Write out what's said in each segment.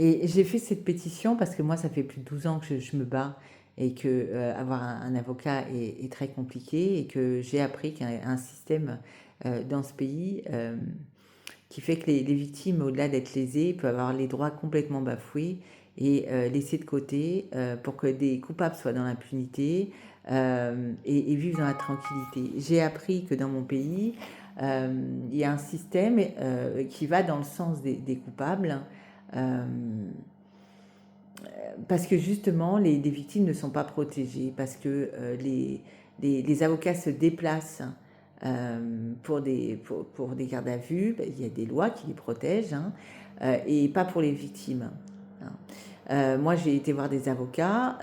Et j'ai fait cette pétition parce que moi, ça fait plus de 12 ans que je me bats et que avoir un avocat est très compliqué et que j'ai appris qu'il y a un système dans ce pays qui fait que les victimes, au-delà d'être lésées, peuvent avoir les droits complètement bafoués et laissés de côté pour que des coupables soient dans l'impunité et vivent dans la tranquillité. J'ai appris que dans mon pays, il y a un système qui va dans le sens des coupables. Euh, Parce que justement, les victimes ne sont pas protégées, parce que les avocats se déplacent pour des gardes à vue. Ben, il y a des lois qui les protègent, hein, et pas pour les victimes, hein. Moi, j'ai été voir des avocats.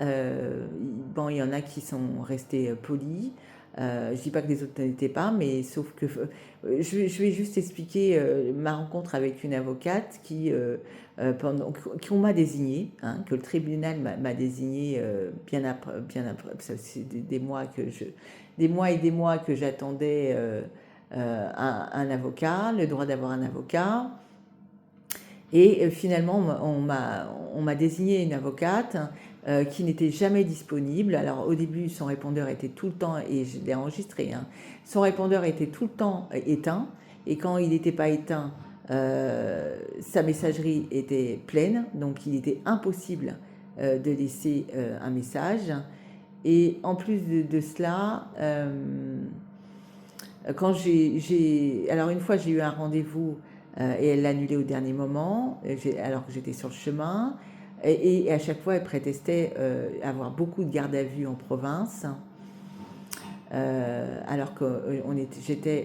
Bon, il y en a qui sont restés polis. Je ne dis pas que les autres n'étaient pas, mais sauf que je vais juste expliquer ma rencontre avec une avocate qu'on m'a désigné, hein, que le tribunal m'a désigné bien après, c'est des mois et des mois que j'attendais un avocat, le droit d'avoir un avocat. Et finalement, on m'a désigné une avocate qui n'était jamais disponible. Alors au début, son répondeur était tout le temps, et je l'ai enregistré, hein, son répondeur était tout le temps éteint. Et quand il n'était pas éteint, sa messagerie était pleine. Donc il était impossible de laisser un message. Et en plus de cela, alors une fois j'ai eu un rendez-vous et elle l'a annulé au dernier moment, alors que j'étais sur le chemin. Et à chaque fois, elle prétestait avoir beaucoup de garde à vue en province, alors que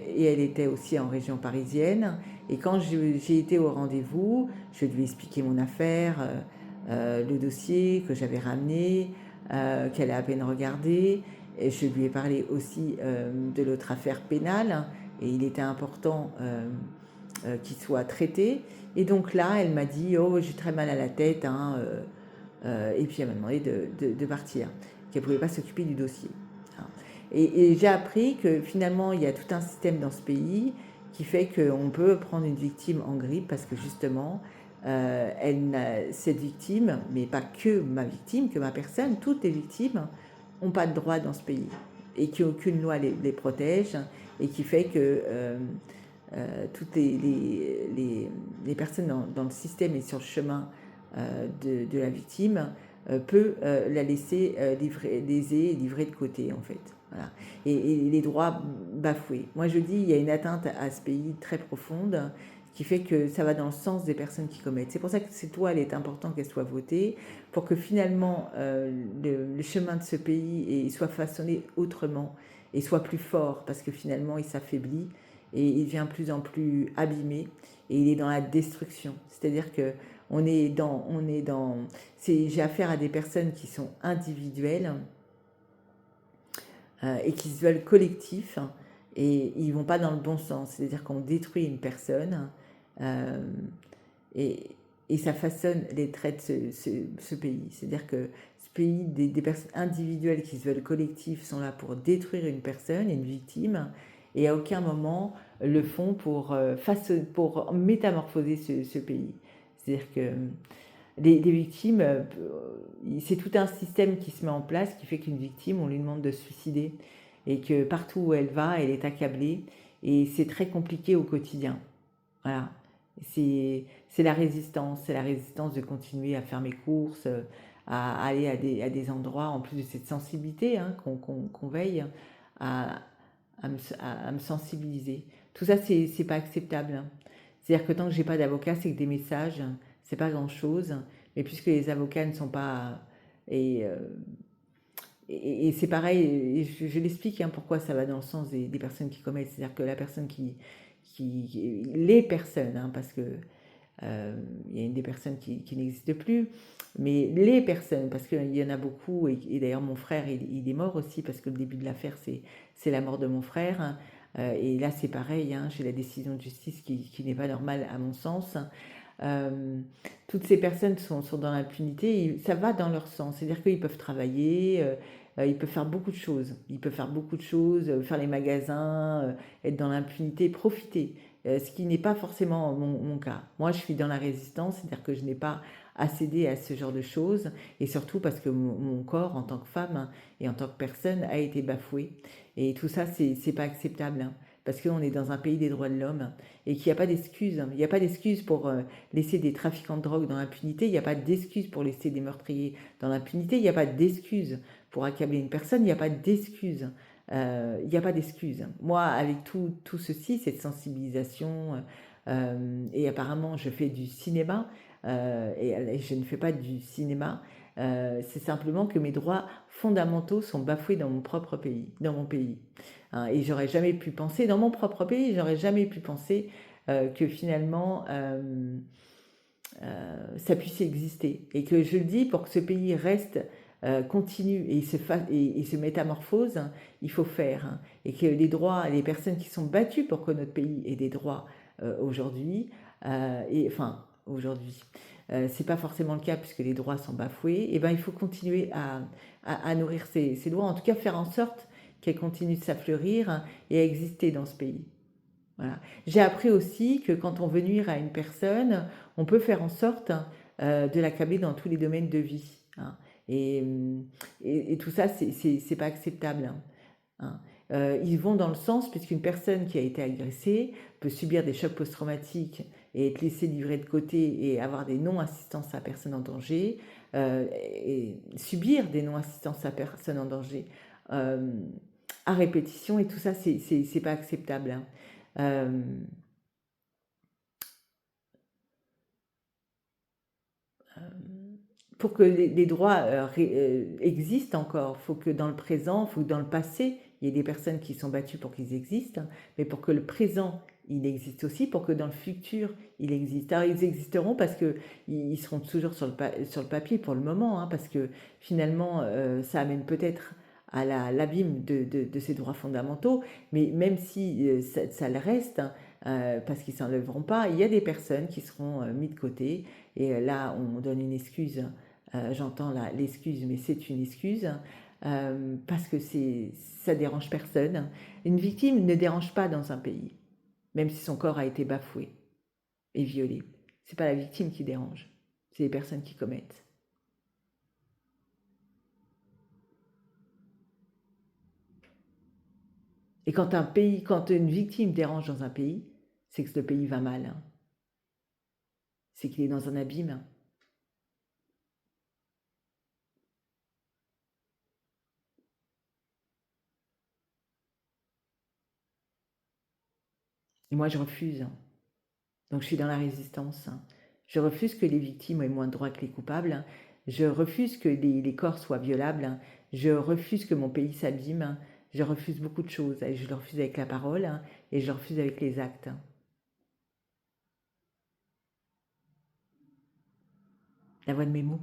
et elle était aussi en région parisienne. Et quand j'ai été au rendez-vous, je lui ai expliqué mon affaire, le dossier que j'avais ramené, qu'elle a à peine regardé. Et je lui ai parlé aussi de l'autre affaire pénale, et il était important qu'il soit traité. Et donc là, elle m'a dit, oh, j'ai très mal à la tête, hein, et puis elle m'a demandé de partir, qu'elle ne pouvait pas s'occuper du dossier. Et j'ai appris que finalement, il y a tout un système dans ce pays qui fait qu'on peut prendre une victime en grippe parce que justement, cette victime, mais pas que ma victime, que ma personne, toutes les victimes n'ont pas de droit dans ce pays et qu'aucune loi les protège, et qui fait que toutes les personnes dans le système et sur le chemin de la victime peut la laisser lésée et livrée de côté, en fait. Voilà. Et les droits bafoués. Moi, je dis, il y a une atteinte à ce pays très profonde, qui fait que ça va dans le sens des personnes qui commettent. C'est pour ça que cette loi, elle est importante qu'elle soit votée, pour que finalement le chemin de ce pays soit façonné autrement et soit plus fort, parce que finalement il s'affaiblit et il devient de plus en plus abîmé, et il est dans la destruction. C'est-à-dire que j'ai affaire à des personnes qui sont individuelles et qui se veulent collectifs, et ils vont pas dans le bon sens. C'est-à-dire qu'on détruit une personne euh, et, et ça façonne les traits de ce pays. C'est-à-dire que ce pays, des personnes individuelles qui se veulent collectifs sont là pour détruire une personne, une victime, et à aucun moment le font pour métamorphoser ce pays. C'est-à-dire que les victimes, c'est tout un système qui se met en place qui fait qu'une victime, on lui demande de se suicider, et que partout où elle va, elle est accablée, et c'est très compliqué au quotidien. Voilà. C'est la résistance de continuer à faire mes courses, à aller à des endroits, en plus de cette sensibilité, hein, qu'on veille à, à me sensibiliser. Tout ça, c'est pas acceptable, hein. C'est-à-dire que tant que j'ai pas d'avocat, c'est que des messages, c'est pas grand-chose. Mais puisque les avocats ne sont pas... Et, euh, et c'est pareil, et je l'explique, hein, pourquoi ça va dans le sens des personnes qui commettent. C'est-à-dire que la personne les personnes, hein, parce que il y a des personnes qui n'existent plus, mais les personnes, parce qu'il y en a beaucoup, et d'ailleurs mon frère, il est mort aussi, parce que le début de l'affaire, c'est la mort de mon frère, hein. Et là c'est pareil, hein, j'ai la décision de justice qui n'est pas normale à mon sens. Euh, Toutes ces personnes sont dans l'impunité, ça va dans leur sens, c'est-à-dire qu'ils peuvent travailler, ils peuvent faire beaucoup de choses, faire les magasins, être dans l'impunité, profiter. ce qui n'est pas forcément mon cas. Moi, je suis dans la résistance, c'est-à-dire que je n'ai pas à céder à ce genre de choses, et surtout parce que mon corps, en tant que femme et en tant que personne, a été bafoué. Et tout ça, c'est pas acceptable, hein, parce qu'on est dans un pays des droits de l'homme, et qu'il n'y a pas d'excuses. Il n'y a pas d'excuses pour laisser des trafiquants de drogue dans l'impunité, il n'y a pas d'excuses pour laisser des meurtriers dans l'impunité, il n'y a pas d'excuses pour accabler une personne, il n'y a pas d'excuses. Il n'y a pas d'excuses. Moi, avec tout ceci, cette sensibilisation, et apparemment je fais du cinéma, et je ne fais pas du cinéma, c'est simplement que mes droits fondamentaux sont bafoués dans mon propre pays, dans mon pays. Hein, et j'aurais jamais pu penser, dans mon propre pays, j'aurais jamais pu penser que finalement ça puisse exister. Et que je le dis, pour que ce pays reste, continue et se métamorphose, hein, il faut faire. Hein, et que les droits, les personnes qui sont battues pour que notre pays ait des droits aujourd'hui, et enfin aujourd'hui, c'est pas forcément le cas puisque les droits sont bafoués, et ben il faut continuer à nourrir ces droits, en tout cas faire en sorte qu'elles continuent de s'affleurir, hein, et à exister dans ce pays. Voilà. J'ai appris aussi que quand on veut nuire à une personne, on peut faire en sorte de l'accabler dans tous les domaines de vie. Hein. Et tout ça, c'est pas acceptable. Hein. Hein. Ils vont dans le sens, puisqu'une personne qui a été agressée peut subir des chocs post-traumatiques et être laissée livrée de côté et avoir des non-assistances à personne en danger, et subir des non-assistances à personne en danger euh, à répétition, et tout ça, c'est pas acceptable. Hein. Euh, pour que les droits existent encore, il faut que dans le présent, il faut que dans le passé, il y ait des personnes qui sont battues pour qu'ils existent, mais pour que le présent, il existe aussi, pour que dans le futur, il existe. Alors, ils existeront parce qu'ils seront toujours sur le papier pour le moment, hein, parce que finalement, ça amène peut-être à l'abîme de ces droits fondamentaux, mais même si ça le reste, hein, parce qu'ils ne s'enlèveront pas, il y a des personnes qui seront mises de côté, et là, on donne une excuse. J'entends l'excuse, mais c'est une excuse, parce que ça dérange personne. Une victime ne dérange pas dans un pays, même si son corps a été bafoué et violé. C'est pas la victime qui dérange, c'est les personnes qui commettent. Et quand une victime dérange dans un pays, c'est que le pays va mal. Hein. C'est qu'il est dans un abîme. Et moi, je refuse. Donc, je suis dans la résistance. Je refuse que les victimes aient moins de droits que les coupables. Je refuse que les corps soient violables. Je refuse que mon pays s'abîme. Je refuse beaucoup de choses. Et je le refuse avec la parole, et je le refuse avec les actes. La voix de mes mots.